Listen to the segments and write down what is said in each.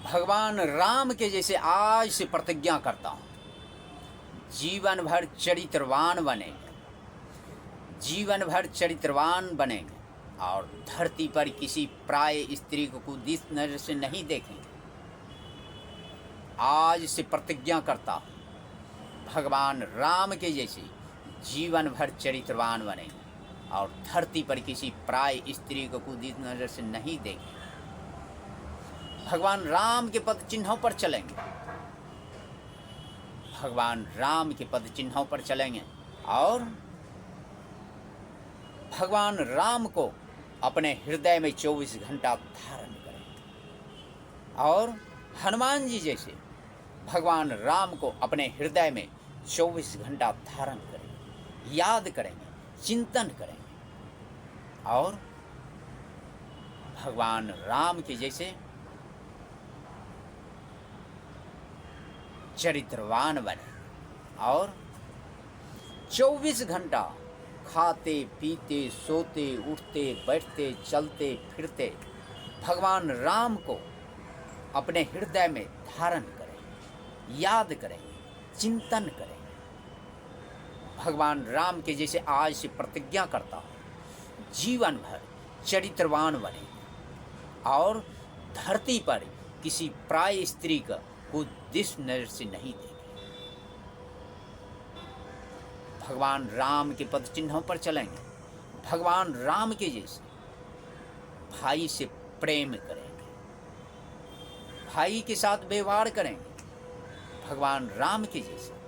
भगवान राम के जैसे आज से प्रतिज्ञा करता हूँ, जीवन भर चरित्रवान बनेंगे, जीवन भर चरित्रवान बनेंगे और धरती पर किसी प्राय स्त्री को कुछ नजर से नहीं देखेंगे। आज से प्रतिज्ञा करता हूँ, भगवान राम के जैसे जीवन भर चरित्रवान बनेंगे और धरती पर किसी प्राय स्त्री को कुछ नजर से नहीं देखेंगे। भगवान राम के पद चिन्हों पर चलेंगे, भगवान राम के पद चिन्हों पर चलेंगे और भगवान राम को अपने हृदय में 24 घंटा धारण करेंगे और हनुमान जी जैसे भगवान राम को अपने हृदय में 24 घंटा धारण करेंगे, याद करेंगे, चिंतन करेंगे और भगवान राम के जैसे चरित्रवान बने और 24 घंटा खाते पीते सोते उठते बैठते चलते फिरते भगवान राम को अपने हृदय में धारण करें, याद करें, चिंतन करें। भगवान राम के जैसे आज से प्रतिज्ञा करता हूँ, जीवन भर चरित्रवान बने और धरती पर किसी प्राय स्त्री का को दिस नजर से नहीं देंगे। भगवान राम के पद चिन्हों पर चलेंगे, भगवान राम के जैसे भाई से प्रेम करेंगे, भाई के साथ व्यवहार करेंगे, भगवान राम के जैसे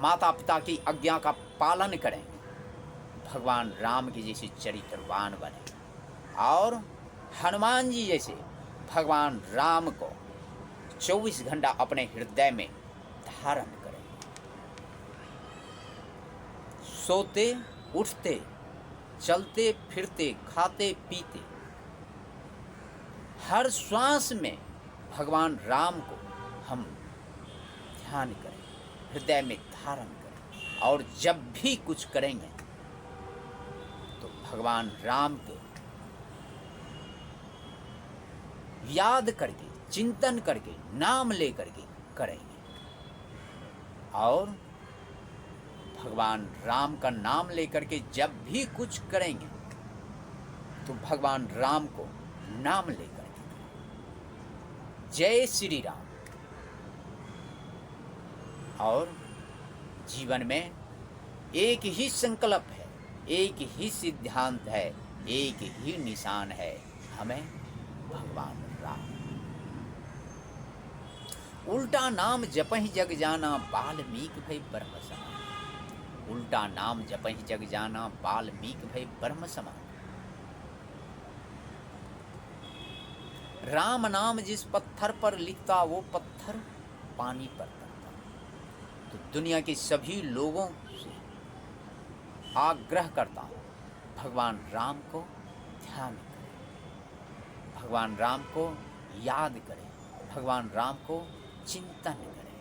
माता पिता की आज्ञा का पालन करेंगे, भगवान राम के जैसे चरित्रवान बने और हनुमान जी जैसे भगवान राम को 24 घंटा अपने हृदय में धारण करें। सोते उठते चलते फिरते खाते पीते हर श्वास में भगवान राम को हम ध्यान करें, हृदय में धारण करें और जब भी कुछ करेंगे तो भगवान राम के याद करके, चिंतन करके, नाम लेकर के करेंगे और भगवान राम का नाम लेकर के जब भी कुछ करेंगे तो भगवान राम को नाम लेकर के करेंगे। जय श्री राम। और जीवन में एक ही संकल्प है, एक ही सिद्धांत है, एक ही निशान है, हमें भगवान राम। उल्टा नाम जपहि जग जाना, वाल्मीकि भई ब्रह्म समान। उल्टा नाम जपहि जग जाना, वाल्मीकि भई ब्रह्म समान। राम नाम जिस पत्थर पर लिखता, वो पत्थर पानी पर तरता। तो दुनिया के सभी लोगों से आग्रह करता हूँ, भगवान राम को ध्यान करें, भगवान राम को याद करें, भगवान राम को चिंतन करें।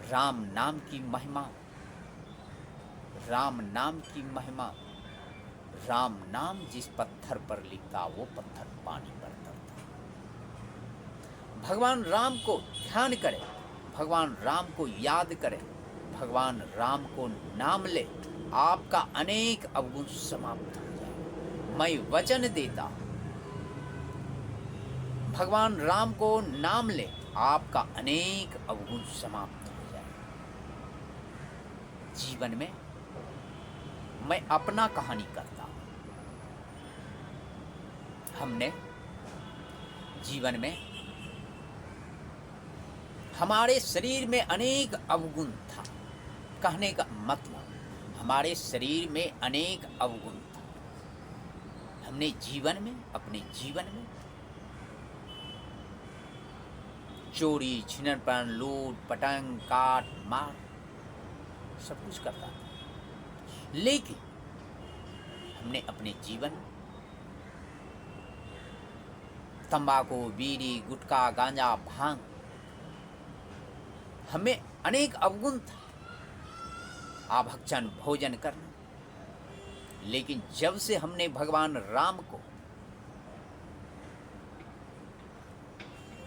राम नाम की महिमा, राम नाम की महिमा। राम नाम जिस पत्थर पर लिखता, वो पत्थर पानी पर तरता। भगवान राम को ध्यान करें, भगवान राम को याद करें, भगवान राम को नाम ले, आपका अनेक अवगुण समाप्त हो जाए। मैं वचन देता हूं, भगवान राम को नाम ले, आपका अनेक अवगुण समाप्त हो जाए। जीवन में मैं अपना कहानी करता हूं। हमने जीवन में हमारे शरीर में अनेक अवगुण था। कहने का मतलब हमारे शरीर में अनेक अवगुण था। हमने जीवन में, अपने जीवन में चोरी, छिनरपन, लूट, पटंग, काट, मार सब कुछ करता था। लेकिन हमने अपने जीवन तंबाकू, बीड़ी, गुटखा, गांजा, भांग, हमें अनेक अवगुण था। आभक्षण, भोजन करना। लेकिन जब से हमने भगवान राम को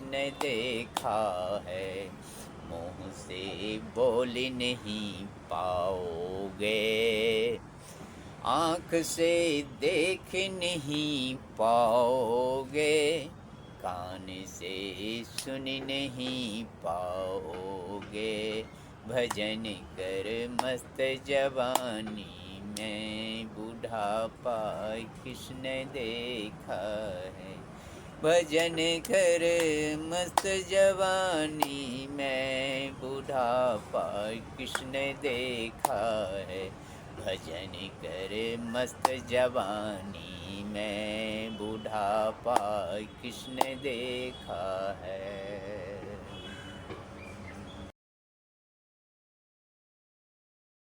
कृष्ण देखा है। मुँह से बोल नहीं पाओगे, आँख से देख नहीं पाओगे, कान से सुन नहीं पाओगे। भजन कर मस्त जवानी में, बुढ़ापा कृष्ण देखा है। भजन कर मस्त जवानी में, बुढ़ापा कृष्ण देखा है। भजन कर मस्त जवानी में, बुढ़ापा कृष्ण देखा है।